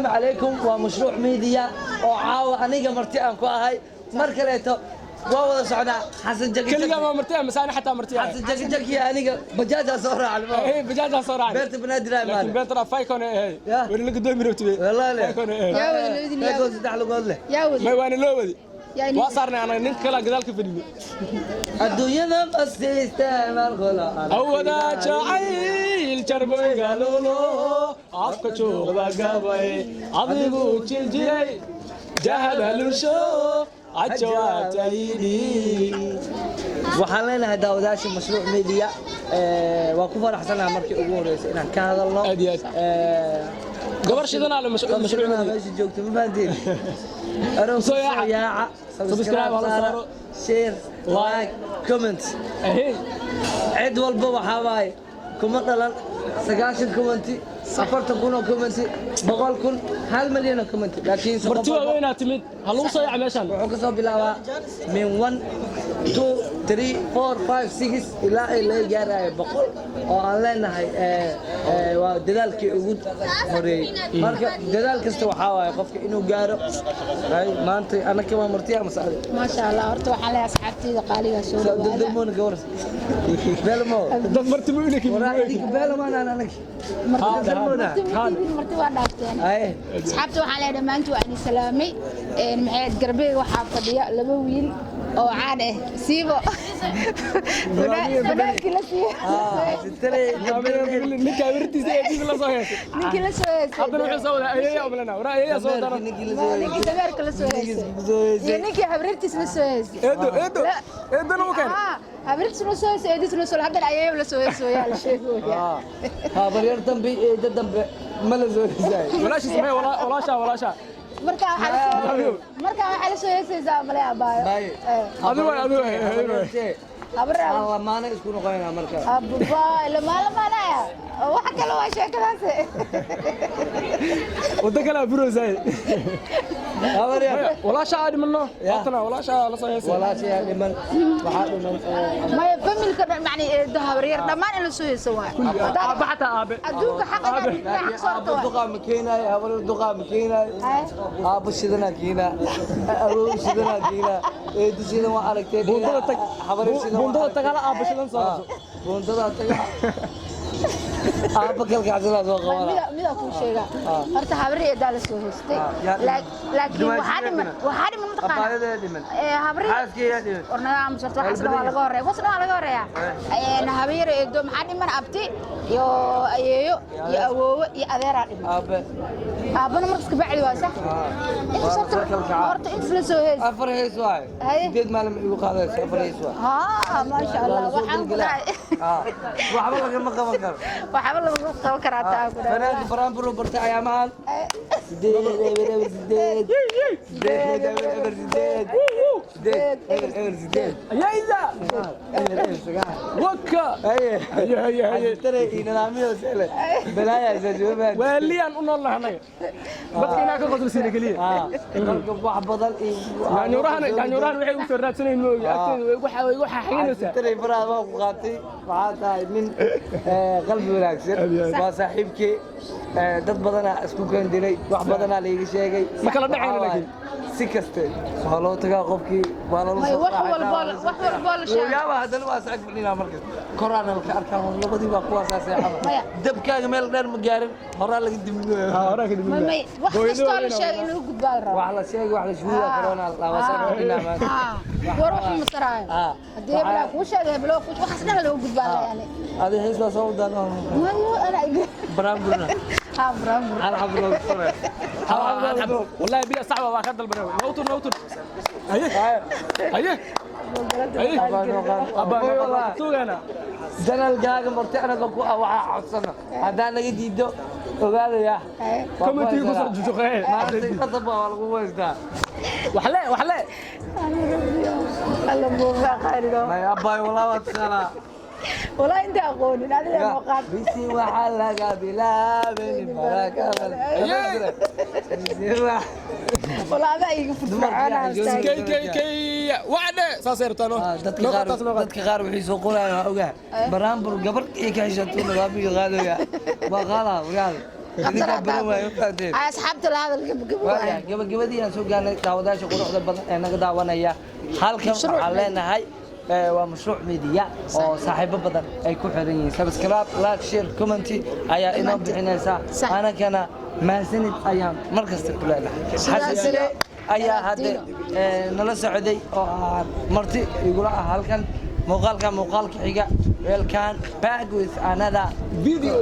السلام عليكم ومشروع ميديا وعاوة أنيقة مرتئة كواهي مركليتو وهو صعدا حسن جاكي كل يوم مرتئة مساني حتى مرتئة حسن جاكي أنيقة بجاجة صورة على الماء إيه بجاجة صورة على بيت بنادي لا مال بيت رافاي كون إيه ولي لك دومي روتبي والله لا كون إيه يا ولدي لا يكون زدح له قول له يا ولدي ما وين لودي يعني وصارنا أنا نك كلا قدالك في الدنيا الدنيا بس استعمال غلا أودا شاعيل شربي قالوا له عفك شو غدا قبي عضيبو تشجي جهد هلوشو عجوات عيني waxaan leenahay daawadaasha mashruuc media waa ku faraxsanahay markii ugu horeysay inaan ka hadalno aad iyo aad gabar shidana la mashruuc media meesha joogto ma fahanteen soo yaaca subscribe ala saaro share like comment cid walba waxa waay kuma dhalan 90 comment 40 kun oo comment 100 kun 1 milyan oo comment laakiin martiwa weyna timid hal uu soo yaac meeshan wuxuu ka soo bilaabaa min 1 2 3 4 5 6 ilaa ay la gaarayo 100 oo aan leenahay waa dadaalkii ugu horeeyay marka dadaal kasta waxa waay qofka inuu gaaro maanta anaka waa martiya masaade ما شاء الله horta waxaan leeyahay asxaabtayda qaaliga soo dadmoon gawar beelmo dad martiba ilaki waraadii beelmo aan anaka marti waa dhaafteen asxaabta waxaan leeyahay dhamaantu waa idin salaamay maxay garbeyga waxaa fadhiya laba wiil oo caan ah siibo wadaadkii la siiyay ninka wirtiisa ee dib la soo heesay ninkii la soo heesay haddana wuxuu soo wadaa ayeeyaa umlana waraa ayeeyaa soo dara ninkii dameerka la soo heesay iyo ninkii habriirtiis la soo heesay eedo lagu keenay habriirtiis la soo heesay eedis la soo haddana ayeeyaa la soo heesay yaa la sheegaya ها برير دمبي دمبي ما لزول زاي walaasha samee walaasha marka waxa la soo heesaysaa male abaayo adigu abra ما أنا إسكون قاينا مركز abba lama waxa kale waa sheekadaas wada kala buro zay برير walaasha aad manno waatana walaasha la soo heesay ولا شيء لمن واحد من ما familka yani habriir dhamaan in la soo heeso waa aaba xataa aabe adduunka xaq أبو دقة مكينة أبو دقة مكينة أبو شدنا كينا أبو شدنا كينا تشينا ما أركتين bundada tagala aaba shidan soo raso بوندة تجا أبو كل كعزنا سوق ولا mida ku sheega horta habriir daa la soo heestay laakiin waxa dhiman أبغى mataqaana هذا لمن habriir حاس كي هذا ornada musarta xasna waa laga horeeyaa wasna waa laga horeeyaa habriir eedo maxaa dhiman abti iyo ayeeyo iyo awoowo iyo adeeraa dhiman أبى aabana markas ka bacdi waa sax horta inta la soo heestay أفر هي سواي جد ما لم يقول هذا أفر هي سواي ما شاء الله waxaan ku dhahay وعمل لك ما قبل waxba lagu qaban karaa taa ku dhahay فنادي فرامبرو برتا يا مان يا إذا وكا هي ترى نظامي وسهلة بلايا زجوبان وليان أن الله هناك بدينا كقدر سينة كلية واحد بدل يعني ورهن وحي وسرات سنين موجود وحا حين ترى فرا ما قاتي معاتا من قلبي wanaagsan waa saaxiibkii dad badan isku gaandilay wax badan la iga sheegay ma kala dhacayna laakiin si kaste waa loo tagaa qofkii waa loo soo wax walba la sheegay yaaba hadana waa sax fadhina markaas koraan la arkaan labadii waa kuwaas saaxiibada dabkaaga meel dheer ma gaarin horaa laga dibinayo horaa ka dibinayo wax kasta la sheegay inuu gudbaa rabo wax la sheegay wax la shuuya corona la wasaa fadhina ma war wax ma saraayo hadii bala ku sheegay bala wax kasta la gudbaa yani هذه هي سودا ما انا برامبرنا برامبر الحمد والله بيئة صعبة واخد البرامبر نوتر هيه أبا توغانا زنال جاك مرتعنا بكو أو عصنا هذا نجي ديدو وقال يا كم تيجي كسر جوجخه ما تقطب ولا قوة ده وحلا الله مو خير ما يا أباي والله واتسنا والله انت اقول انا موقع بيسي وحلقة بلا من بركة والله ما يقف معانا كي وعده ساسيرتانو dadka qaar wixii soo qorayaan ogaa baraambur gabar ay ka heshato nabaabiga qaadaya ma qaala walaal idinka badan waayo faadeen asxaabta la hadal gabagabadii aan soo gaarnay daawadaasha quruxda badan ee naga daawanaya halkan waxaan leenahay waa mashruuc media oo saaxiibo badan ay ku xiran yihiin subscribe like share comment ayaa inoo bixinaysa anagana maasanid ayaan markasta ku leenahay xasile ayaa hadda nala socday oo marti igula ah halkan muuqaalka xiga welcome back with another video